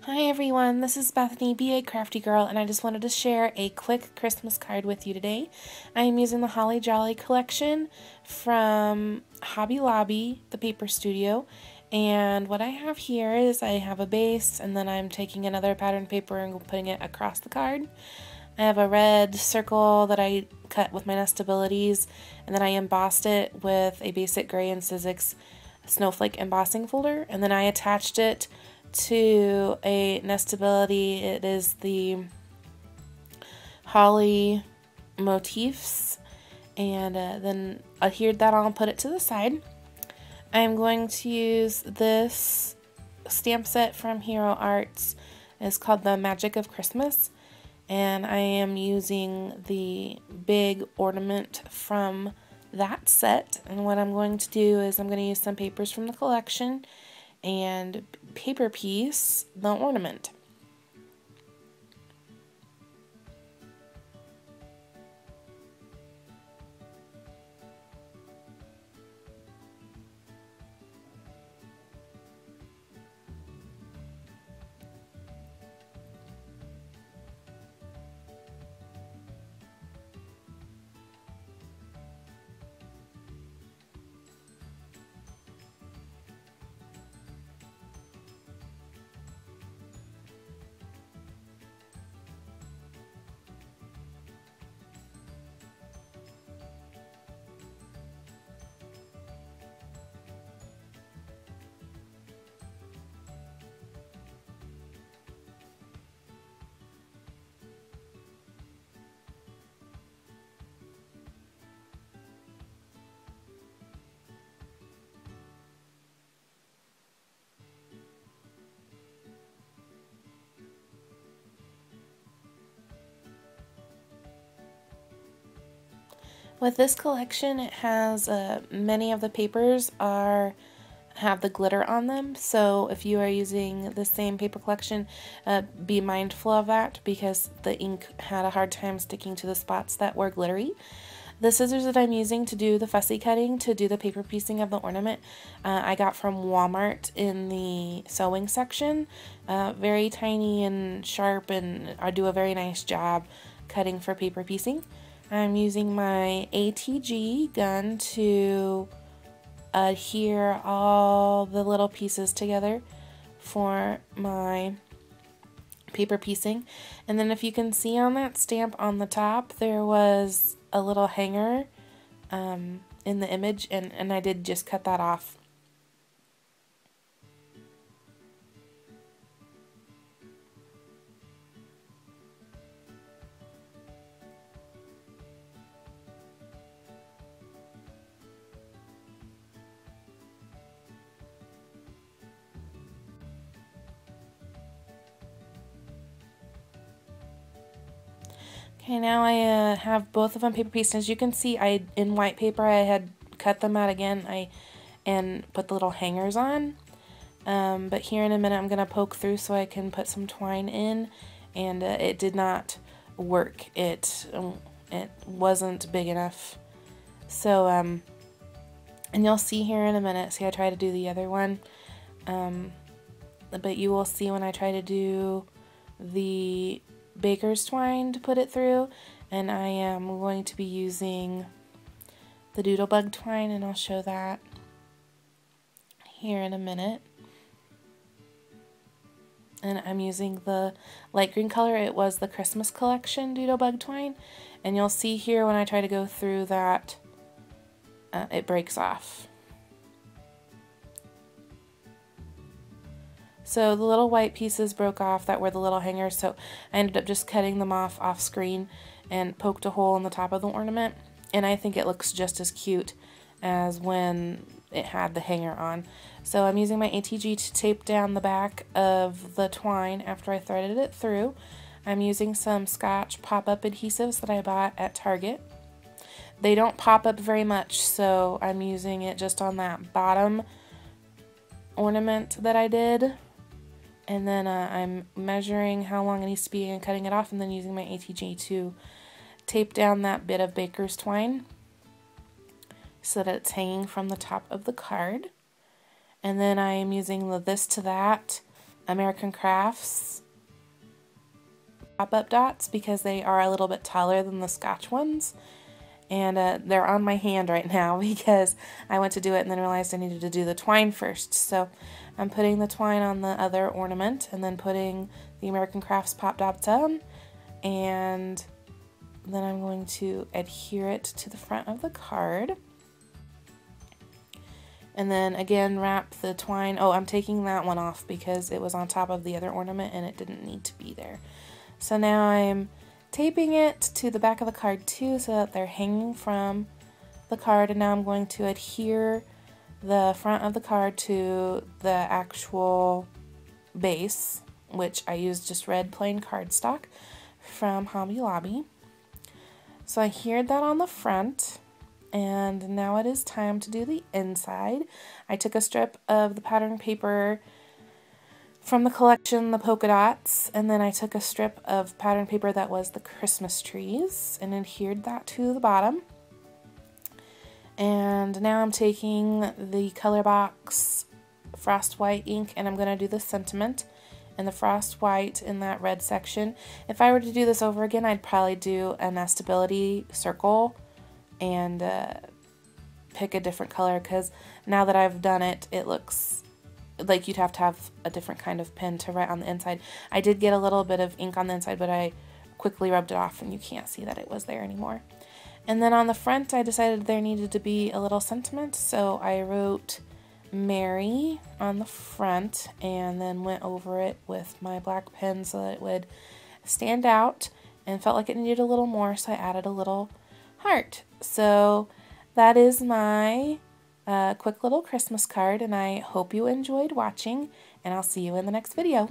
Hi everyone, this is Bethany, BA Crafty Girl, and I just wanted to share a quick Christmas card with you today. I am using the Holly Jolly collection from Hobby Lobby, the paper studio, and what I have here is I have a base, and then I'm taking another pattern paper and putting it across the card. I have a red circle that I cut with my Nestabilities, and then I embossed it with a basic gray and Sizzix snowflake embossing folder, and then I attached it to a Nestability. It is the holly motifs, and then adhered that on and put it to the side. I'm going to use this stamp set from Hero Arts. It's called The Magic of Christmas, and I am using the big ornament from that set. And what I'm going to do is I'm going to use some papers from the collection and paper piece the ornament. With this collection, it has many of the papers have the glitter on them, so if you are using the same paper collection, be mindful of that because the ink had a hard time sticking to the spots that were glittery. The scissors that I'm using to do the fussy cutting, to do the paper piecing of the ornament, I got from Walmart in the sewing section. Very tiny and sharp, and I do a very nice job cutting for paper piecing. I'm using my ATG gun to adhere all the little pieces together for my paper piecing. And then if you can see on that stamp on the top, there was a little hanger in the image, and I did just cut that off. Okay, now I have both of them paper pieced. As you can see, in white paper I had cut them out again and put the little hangers on. But here in a minute I'm going to poke through so I can put some twine in, and it did not work. It wasn't big enough. So, and you'll see here in a minute. See, I try to do the other one. But you will see when I try to do the baker's twine to put it through, and I am going to be using the doodlebug twine, and I'll show that here in a minute. And I'm using the light green color. It was the Christmas collection doodlebug twine, and you'll see here when I try to go through that it breaks off. So the little white pieces broke off that were the little hangers, so I ended up just cutting them off screen and poked a hole in the top of the ornament, and I think it looks just as cute as when it had the hanger on. So I'm using my ATG to tape down the back of the twine after I threaded it through. I'm using some Scotch pop-up adhesives that I bought at Target. They don't pop up very much, so I'm using it just on that bottom ornament that I did. And then I'm measuring how long it needs to be and cutting it off, and then using my ATG to tape down that bit of baker's twine so that it's hanging from the top of the card. And then I am using the this to that American Crafts pop-up dots because they are a little bit taller than the Scotch ones. And they're on my hand right now because I went to do it and then realized I needed to do the twine first. So I'm putting the twine on the other ornament and then putting the American Crafts pop dots on. And then I'm going to adhere it to the front of the card. And then again wrap the twine. Oh, I'm taking that one off because it was on top of the other ornament and it didn't need to be there. So now I'm taping it to the back of the card too so that they're hanging from the card, and now I'm going to adhere the front of the card to the actual base, which I used just red plain cardstock from Hobby Lobby. So I adhered that on the front, and now it is time to do the inside. I took a strip of the pattern paper from the collection, the polka dots, and then I took a strip of pattern paper that was the Christmas trees and adhered that to the bottom. And now I'm taking the Color Box Frost White ink and I'm going to do the sentiment and the Frost White in that red section. If I were to do this over again, I'd probably do a nestability circle and pick a different color, because now that I've done it, it looks like you'd have to have a different kind of pen to write on the inside. I did get a little bit of ink on the inside, but I quickly rubbed it off and you can't see that it was there anymore. And then on the front, I decided there needed to be a little sentiment, so I wrote Mary on the front and then went over it with my black pen so that it would stand out, and felt like it needed a little more, so I added a little heart. So that is my quick little Christmas card, and I hope you enjoyed watching, and I'll see you in the next video.